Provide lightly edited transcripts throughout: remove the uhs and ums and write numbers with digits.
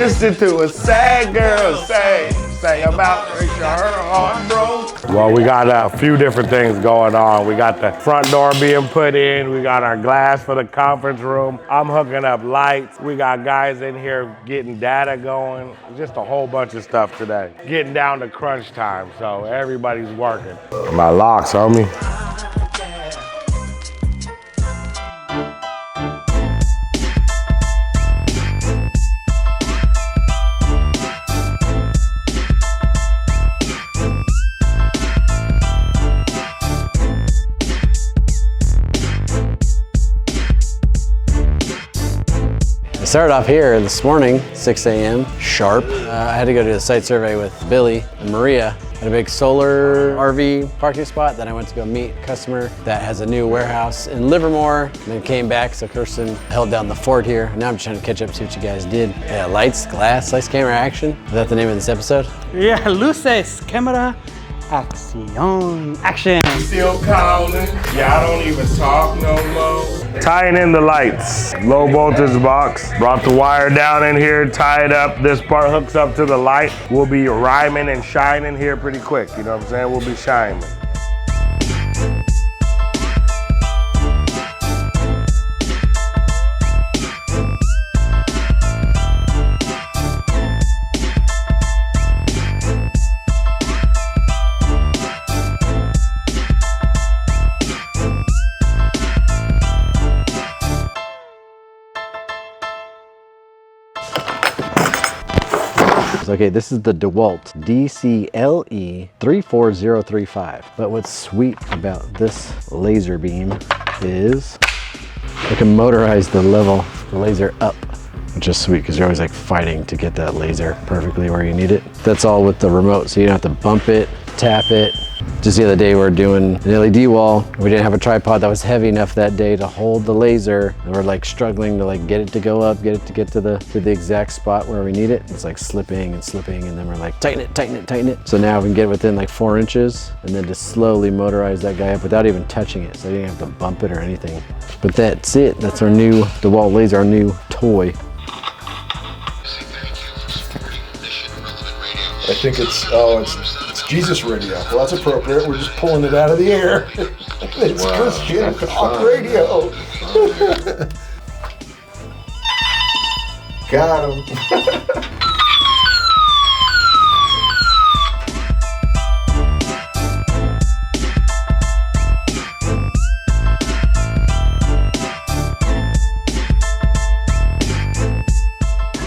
Listen to a sad girl say about her heart broke. Well, we got a few different things going on. We got the front door being put in. We got our glass for the conference room. I'm hooking up lights. We got guys in here getting data going. Just a whole bunch of stuff today. Getting down to crunch time, so everybody's working. My locks, homie. I started off here this morning, 6 a.m. sharp. I had to go do a site survey with Billy and Maria at a big solar RV parking spot. Then I went to go meet a customer that has a new warehouse in Livermore, and then came back, so Kirsten held down the fort here. Now I'm just trying to catch up, see what you guys did. Yeah, lights, glass, lights, camera, action. Is that the name of this episode? Yeah, luces, camera, acción, action. Still calling. Yeah, I don't even talk no more. Tying in the lights. Low voltage box. Brought the wire down in here, tie it up. This part hooks up to the light. We'll be rhyming and shining here pretty quick. You know what I'm saying? We'll be shining. Okay, this is the DeWalt DCLE 34035. But what's sweet about this laser beam is I can motorize the laser up, which is sweet because you're always like fighting to get that laser perfectly where you need it. That's all with the remote, so you don't have to bump it, tap it. Just the other day we were doing an LED wall. We didn't have a tripod that was heavy enough that day to hold the laser. And we're like struggling to like get it to go up, get it to get to the exact spot where we need it. It's like slipping, and then we're like, tighten it, tighten it, tighten it. So now we can get it within like 4 inches and then just slowly motorize that guy up without even touching it. So you didn't have to bump it or anything. But that's it. That's our new DeWalt laser, our new toy. I think it's Jesus radio. Well, that's appropriate. We're just pulling it out of the air. It's wow, Christian talk radio. Got him.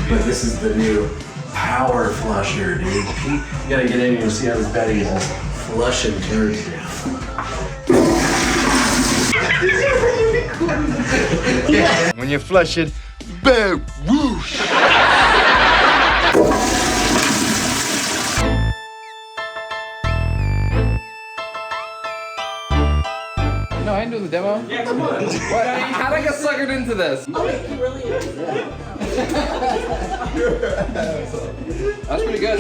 But this is the new power flusher, dude. You gotta get in here and see how this batty is just flushing turds down. When you flush it, boom, whoosh. No, I ain't doing the demo. Yeah, come on. What? How'd I get suckered into this? Oh, it really is. That's pretty good.